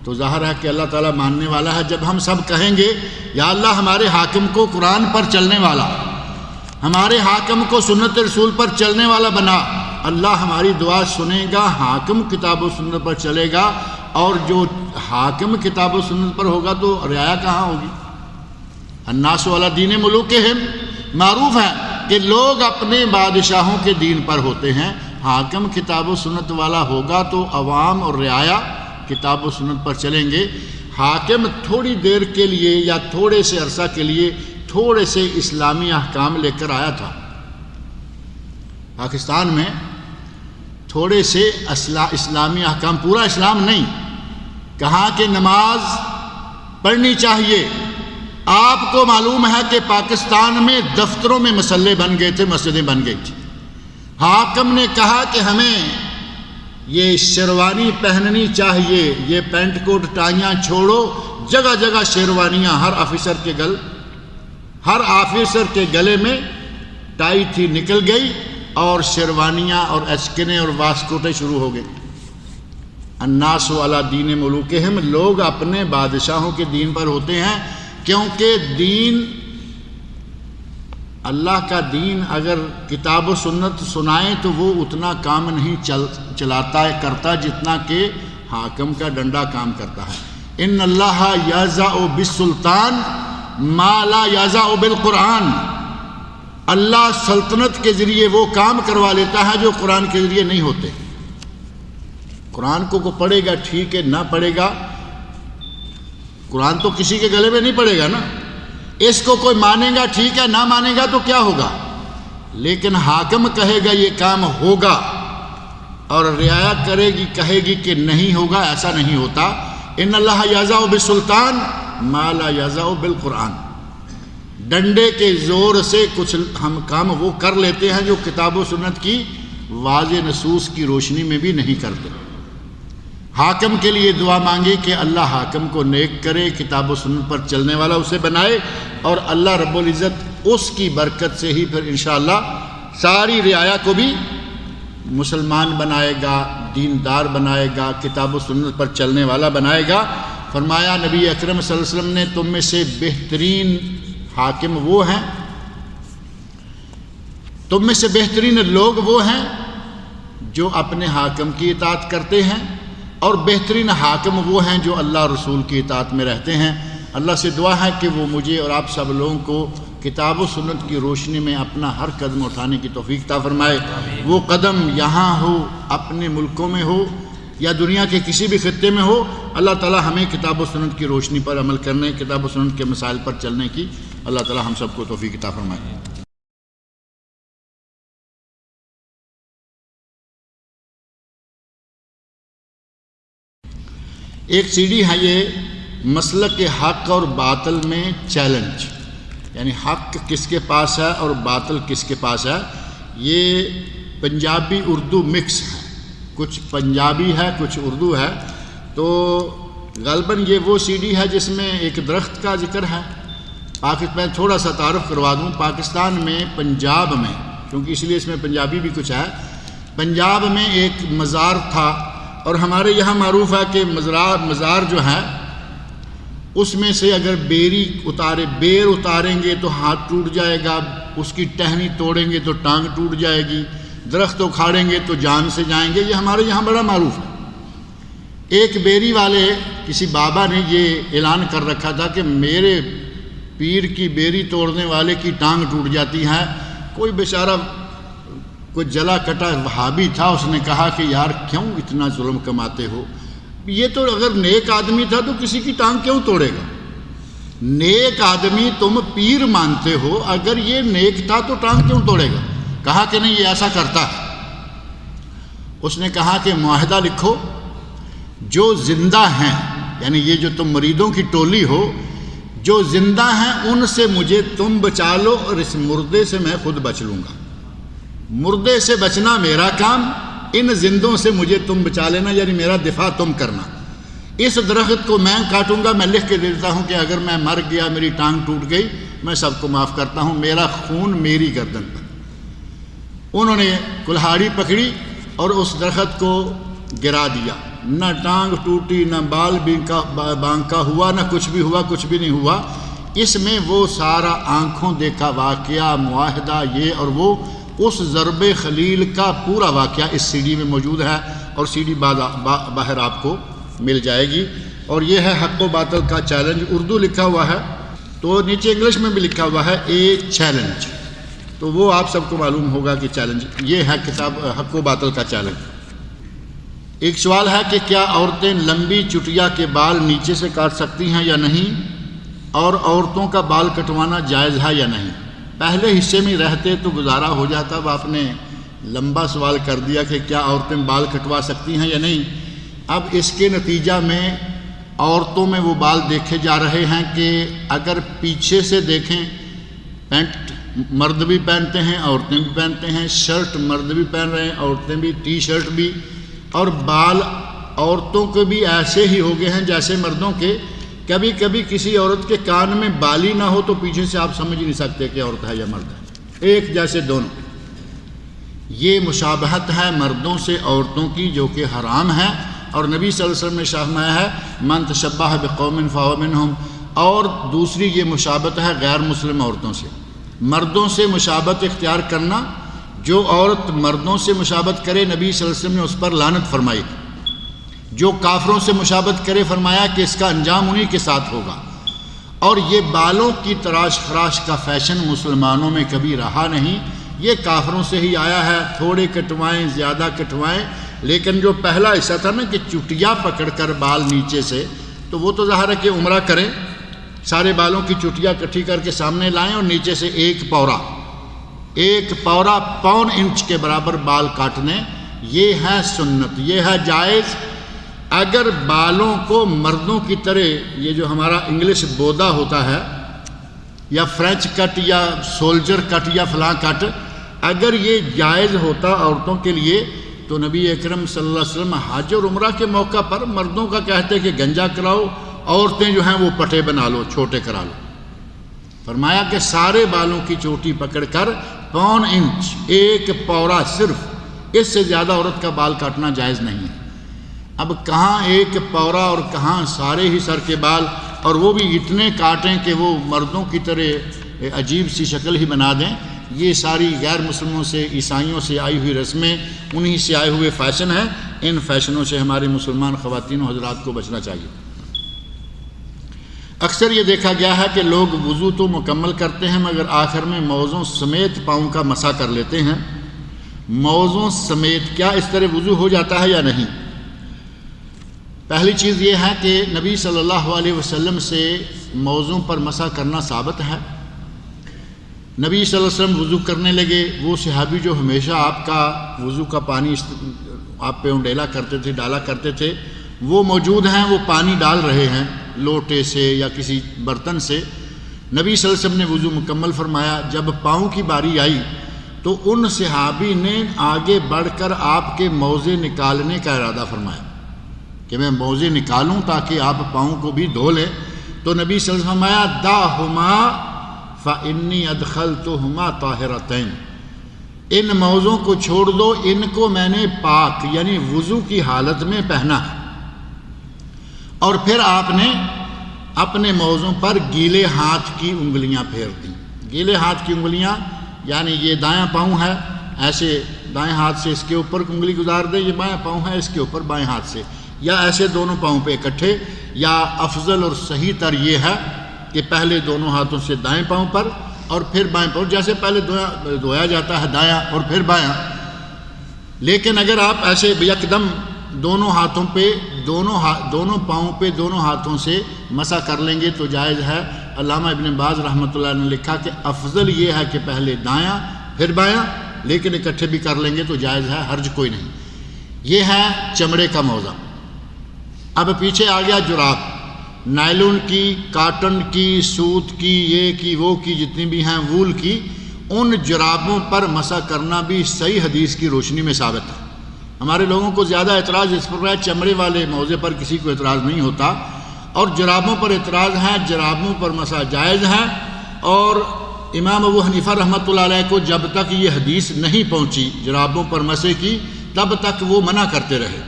تو ظاہر ہے کہ اللہ تعالیٰ ماننے والا ہے۔ جب ہم سب کہیں گے یا اللہ ہمارے حاکم کو قرآن پر چلنے والا، ہمارے حاکم کو سنت رسول پر چلنے والا بنا، اللہ ہماری دعا سنے گا، حاکم کتاب و سنت پر چلے گا، اور جو حاکم کتاب و سنت پر ہوگا تو رعایا کہاں ہوگی؟ الناس علی دین ملوکہم، معروف ہے کہ لوگ اپنے بادشاہوں کے دین پر ہوتے ہیں، حاکم کتاب و سنت والا ہوگا تو عوام اور رعایا کتاب و سنت پر چلیں گے۔ حاکم تھوڑی دیر کے لیے یا تھوڑے سے عرصہ کے لیے تھوڑے سے اسلامی احکام لے کر آیا تھا پاکستان میں، تھوڑے سے اسلامی احکام، پورا اسلام نہیں، کہا کہ نماز پڑھنی چاہیے۔ آپ کو معلوم ہے کہ پاکستان میں دفتروں میں مسلے بن گئے تھے، مسجدیں بن گئی تھیں، حاکم نے کہا کہ ہمیں یہ شیروانی پہننی چاہیے، یہ پینٹ کوٹ ٹائیاں چھوڑو، جگہ جگہ شیروانیاں، ہر آفیسر کے گلے میں ٹائی تھی، نکل گئی، اور شیروانیاں اور ایسکنے اور واسکوٹے شروع ہو گئے۔ الناس علی دین ملوکہم، لوگ اپنے بادشاہوں کے دین پر ہوتے ہیں، کیونکہ دین، اللہ کا دین اگر کتاب و سنت سنائیں تو وہ اتنا کام نہیں کرتا جتنا کہ حاکم کا ڈنڈا کام کرتا ہے۔ ان اللہ یضع بالسلطان ما لا یضع بالقرآن، اللہ سلطنت کے ذریعے وہ کام کروا لیتا ہے جو قرآن کے ذریعے نہیں ہوتے۔ قرآن کو پڑھے گا ٹھیک ہے، نہ پڑھے گا، قرآن تو کسی کے گلے میں نہیں پڑے گا نا، اس کو کوئی مانے گا ٹھیک ہے، نہ مانے گا تو کیا ہوگا، لیکن حاکم کہے گا یہ کام ہوگا اور رعایا کرے گی کہے گی کہ نہیں ہوگا، ایسا نہیں ہوتا۔ ان اللہ یضع بالسلطان ما لا یضع بالقرآن، ڈنڈے کے زور سے کچھ ہم کام وہ کر لیتے ہیں جو کتاب و سنت کی واضح نصوص کی روشنی میں بھی نہیں کرتے۔ حاکم کے لیے دعا مانگے کہ اللہ حاکم کو نیک کرے، کتاب و سنت پر چلنے والا اسے بنائے، اور اللہ رب العزت اس کی برکت سے ہی پھر انشاءاللہ ساری رعایا کو بھی مسلمان بنائے گا، دیندار بنائے گا، کتاب و سنت پر چلنے والا بنائے گا۔ فرمایا نبی اکرم صلی اللہ علیہ وسلم نے تم میں سے بہترین حاکم وہ ہیں، تم میں سے بہترین لوگ وہ ہیں جو اپنے حاکم کی اطاعت کرتے ہیں، اور بہترین حاکم وہ ہیں جو اللہ رسول کی اطاعت میں رہتے ہیں۔ اللہ سے دعا ہے کہ وہ مجھے اور آپ سب لوگوں کو کتاب و سنت کی روشنی میں اپنا ہر قدم اٹھانے کی توفیق عطا فرمائے، وہ قدم یہاں ہو، اپنے ملکوں میں ہو، یا دنیا کے کسی بھی خطے میں ہو، اللہ تعالی ہمیں کتاب و سنت کی روشنی پر عمل کرنے، کتاب و سنت کے مسائل پر چلنے کی اللہ تعالی ہم سب کو توفیق عطا فرمائے۔ ایک سی ڈی ہے، یہ مسلک حق اور باطل میں چیلنج، یعنی حق کس کے پاس ہے اور باطل کس کے پاس ہے۔ یہ پنجابی اردو مکس ہے، کچھ پنجابی ہے کچھ اردو ہے، تو غالباً یہ وہ سی ڈی ہے جس میں ایک درخت کا ذکر ہے۔ میں تھوڑا سا تعارف کروا دوں، پاکستان میں پنجاب میں، کیونکہ اس لیے اس میں پنجابی بھی کچھ ہے، پنجاب میں ایک مزار تھا، اور ہمارے یہاں معروف ہے کہ مزار جو ہے اس میں سے اگر بیر اتاریں گے تو ہاتھ ٹوٹ جائے گا، اس کی ٹہنی توڑیں گے تو ٹانگ ٹوٹ جائے گی، درخت اکھاڑیں گے تو جان سے جائیں گے، یہ ہمارے یہاں بڑا معروف ہے۔ ایک بیری والے کسی بابا نے یہ اعلان کر رکھا تھا کہ میرے پیر کی بیری توڑنے والے کی ٹانگ ٹوٹ جاتی ہے۔ کوئی بیچارہ کوئی جلا کٹا وہابی تھا، اس نے کہا کہ یار کیوں اتنا ظلم کماتے ہو، یہ تو اگر نیک آدمی تھا تو کسی کی ٹانگ کیوں توڑے گا، نیک آدمی تم پیر مانتے ہو، اگر یہ نیک تھا تو ٹانگ کیوں توڑے گا؟ کہا کہ نہیں یہ ایسا کرتا ہے۔ اس نے کہا کہ معاہدہ لکھو، جو زندہ ہیں، یعنی یہ جو تم مریدوں کی ٹولی ہو، جو زندہ ہیں ان سے مجھے تم بچا لو، اور اس مردے سے میں خود بچ لوں گا۔ مردے سے بچنا میرا کام، ان زندوں سے مجھے تم بچا لینا، یعنی میرا دفاع تم کرنا۔ اس درخت کو میں کاٹوں گا، میں لکھ کے دیتا ہوں کہ اگر میں مر گیا، میری ٹانگ ٹوٹ گئی، میں سب کو معاف کرتا ہوں، میرا خون میری گردن پر۔ انہوں نے کلہاڑی پکڑی اور اس درخت کو گرا دیا، نہ ٹانگ ٹوٹی، نہ بال بانکا ہوا، نہ کچھ بھی ہوا، کچھ بھی نہیں ہوا۔ اس میں وہ سارا آنکھوں دیکھا واقعہ، معاہدہ یہ اور وہ اس ضرب خلیل کا پورا واقعہ اس سی ڈی میں موجود ہے، اور سی ڈی باہر آپ کو مل جائے گی۔ اور یہ ہے حق و باطل کا چیلنج، اردو لکھا ہوا ہے تو نیچے انگلش میں بھی لکھا ہوا ہے اے چیلنج، تو وہ آپ سب کو معلوم ہوگا کہ چیلنج یہ ہے، کتاب حق و باطل کا چیلنج۔ ایک سوال ہے کہ کیا عورتیں لمبی چٹیا کے بال نیچے سے کاٹ سکتی ہیں یا نہیں، اور عورتوں کا بال کٹوانا جائز ہے یا نہیں؟ پہلے حصے میں رہتے تو گزارا ہو جاتا، اب آپ نے لمبا سوال کر دیا کہ کیا عورتیں بال کٹوا سکتی ہیں یا نہیں۔ اب اس کے نتیجہ میں عورتوں میں وہ بال دیکھے جا رہے ہیں کہ اگر پیچھے سے دیکھیں، پینٹ مرد بھی پہنتے ہیں، عورتیں بھی پہنتے ہیں، شرٹ مرد بھی پہن رہے ہیں، عورتیں بھی، ٹی شرٹ بھی، اور بال عورتوں کے بھی ایسے ہی ہو گئے ہیں جیسے مردوں کے۔ کبھی کبھی کسی عورت کے کان میں بال ہی نہ ہو تو پیچھے سے آپ سمجھ نہیں سکتے کہ عورت ہے یا مرد ہے، ایک جیسے دونوں۔ یہ مشابہت ہے مردوں سے عورتوں کی جو کہ حرام ہے، اور نبی صلی اللہ علیہ وسلم نے فرمایا ہے من تشبہ بقوم فہو منہم، اور دوسری یہ مشابہت ہے غیر مسلم عورتوں سے۔ مردوں سے مشابہت اختیار کرنا، جو عورت مردوں سے مشابہت کرے نبی صلی اللہ علیہ وسلم نے اس پر لعنت فرمائی، جو کافروں سے مشابہت کرے فرمایا کہ اس کا انجام انہی کے ساتھ ہوگا۔ اور یہ بالوں کی تراش خراش کا فیشن مسلمانوں میں کبھی رہا نہیں، یہ کافروں سے ہی آیا ہے، تھوڑے کٹوائیں زیادہ کٹوائیں، لیکن جو پہلا حصہ تھا نا کہ چٹیا پکڑ کر بال نیچے سے، تو وہ تو ظاہر ہے کہ عمرہ کریں، سارے بالوں کی چٹیا اکٹھی کر کے سامنے لائیں اور نیچے سے ایک پورا پون انچ کے برابر بال کاٹنے، یہ ہے سنت، یہ ہے جائز۔ اگر بالوں کو مردوں کی طرح یہ جو ہمارا انگلش بودا ہوتا ہے، یا فرینچ کٹ یا سولجر کٹ یا فلاں کٹ، اگر یہ جائز ہوتا عورتوں کے لیے تو نبی اکرم صلی اللہ علیہ وسلم حج اور عمرہ کے موقع پر مردوں کا کہتے کہ گنجا کراؤ، عورتیں جو ہیں وہ پٹے بنا لو، چھوٹے کرا لو۔ فرمایا کہ سارے بالوں کی چوٹی پکڑ کر پون انچ، ایک پورا، صرف اس سے زیادہ عورت کا بال کاٹنا جائز نہیں ہے۔ اب کہاں ایک پورا اور کہاں سارے ہی سر کے بال، اور وہ بھی اتنے کاٹیں کہ وہ مردوں کی طرح عجیب سی شکل ہی بنا دیں۔ یہ ساری غیر مسلموں سے، عیسائیوں سے آئی ہوئی رسمیں، انہی سے آئے ہوئے فیشن ہیں، ان فیشنوں سے ہماری مسلمان خواتین و حضرات کو بچنا چاہیے۔ اکثر یہ دیکھا گیا ہے کہ لوگ وضو تو مکمل کرتے ہیں مگر آخر میں موزوں سمیت پاؤں کا مسح کر لیتے ہیں۔ موزوں سمیت کیا اس طرح وضو ہو جاتا ہے یا نہیں؟ پہلی چیز یہ ہے کہ نبی صلی اللہ علیہ وسلم سے موزوں پر مسح کرنا ثابت ہے۔ نبی صلی اللہ علیہ وسلم وضو کرنے لگے، وہ صحابی جو ہمیشہ آپ کا وضو کا پانی آپ پہ ڈالا کرتے تھے، وہ موجود ہیں، وہ پانی ڈال رہے ہیں لوٹے سے یا کسی برتن سے۔ نبی صلی اللہ علیہ وسلم نے وضو مکمل فرمایا۔ جب پاؤں کی باری آئی تو ان صحابی نے آگے بڑھ کر آپ کے موزے نکالنے کا ارادہ فرمایا کہ میں موزے نکالوں تاکہ آپ پاؤں کو بھی دھو لیں۔ تو نبی صلی اللہ علیہ وسلم فرمایا دعہما فإنی ادخلتہما طاہرتین، ان موزوں کو چھوڑ دو، ان کو میں نے پاک یعنی وضو کی حالت میں پہنا ہے۔ اور پھر آپ نے اپنے موزوں پر گیلے ہاتھ کی انگلیاں پھیر دیں۔ گیلے ہاتھ کی انگلیاں یعنی یہ دایاں پاؤں ہے، ایسے دائیں ہاتھ سے اس کے اوپر انگلی گزار دیں، یہ بایاں پاؤں ہے، اس کے اوپر بائیں ہاتھ سے، یا ایسے دونوں پاؤں پہ اکٹھے، یا افضل اور صحیح تر یہ ہے کہ پہلے دونوں ہاتھوں سے دائیں پاؤں پر اور پھر بائیں پاؤں، جیسے پہلے دھویا جاتا ہے دایاں اور پھر بایاں۔ لیکن اگر آپ ایسے یکدم دونوں ہاتھوں پہ دونوں پاؤں پہ دونوں ہاتھوں سے مسح کر لیں گے تو جائز ہے۔ علامہ ابن باز رحمۃ اللہ نے لکھا کہ افضل یہ ہے کہ پہلے دایاں پھر بایاں، لیکن اکٹھے بھی کر لیں گے تو جائز ہے، حرج کوئی نہیں۔ یہ ہے چمڑے کا موزہ۔ اب پیچھے آ گیا جراب، نائلون کی، کاٹن کی، سوت کی، یہ کی وہ کی، جتنی بھی ہیں وول کی، ان جرابوں پر مسح کرنا بھی صحیح حدیث کی روشنی میں ثابت ہے۔ ہمارے لوگوں کو زیادہ اعتراض اس پر ہے، چمڑے والے موزے پر کسی کو اعتراض نہیں ہوتا، اور جرابوں پر اعتراض ہے۔ جرابوں پر مسح جائز ہے، اور امام ابو حنیفہ رحمۃ اللہ علیہ کو جب تک یہ حدیث نہیں پہنچی جرابوں پر مسح کی، تب تک وہ منع کرتے رہے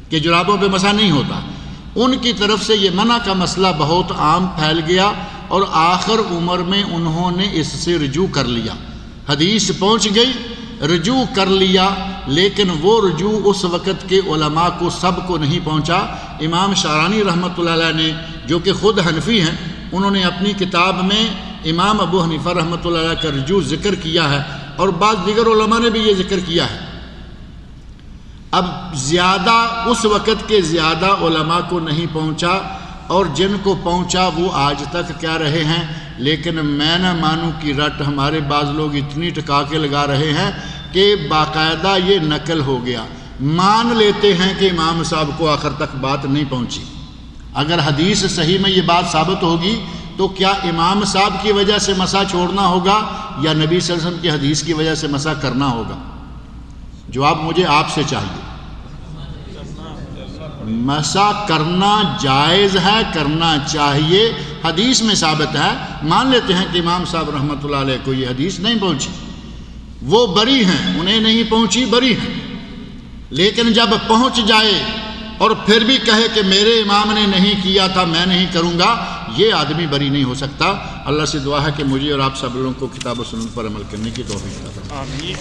کہ جرابوں پہ مسح نہیں ہوتا۔ ان کی طرف سے یہ منع کا مسئلہ بہت عام پھیل گیا، اور آخر عمر میں انہوں نے اس سے رجوع کر لیا۔ حدیث پہنچ گئی رجوع کر لیا، لیکن وہ رجوع اس وقت کے علماء کو سب کو نہیں پہنچا۔ امام شعرانی رحمۃ اللہ علیہ نے جو کہ خود حنفی ہیں، انہوں نے اپنی کتاب میں امام ابو حنیفہ رحمۃ اللہ علیہ کا رجوع ذکر کیا ہے، اور بعض دیگر علماء نے بھی یہ ذکر کیا ہے۔ اب زیادہ اس وقت کے زیادہ علماء کو نہیں پہنچا، اور جن کو پہنچا وہ آج تک کیا رہے ہیں، لیکن میں نہ مانوں کی رٹ ہمارے بعض لوگ اتنی ٹکا کے لگا رہے ہیں کہ باقاعدہ یہ نقل ہو گیا، مان لیتے ہیں کہ امام صاحب کو آخر تک بات نہیں پہنچی۔ اگر حدیث صحیح میں یہ بات ثابت ہوگی تو کیا امام صاحب کی وجہ سے مسح چھوڑنا ہوگا یا نبی صلی اللہ علیہ وسلم کی حدیث کی وجہ سے مسح کرنا ہوگا؟ جواب مجھے آپ سے چاہیے۔ مسح کرنا جائز ہے، کرنا چاہیے، حدیث میں ثابت ہے۔ مان لیتے ہیں کہ امام صاحب رحمۃ اللہ علیہ کو یہ حدیث نہیں پہنچی، وہ بری ہیں، انہیں نہیں پہنچی، بری ہیں، لیکن جب پہنچ جائے اور پھر بھی کہے کہ میرے امام نے نہیں کیا تھا میں نہیں کروں گا، یہ آدمی بری نہیں ہو سکتا۔ اللہ سے دعا ہے کہ مجھے اور آپ سب لوگوں کو کتاب و سنت پر عمل کرنے کی توفیق عطا فرمائے۔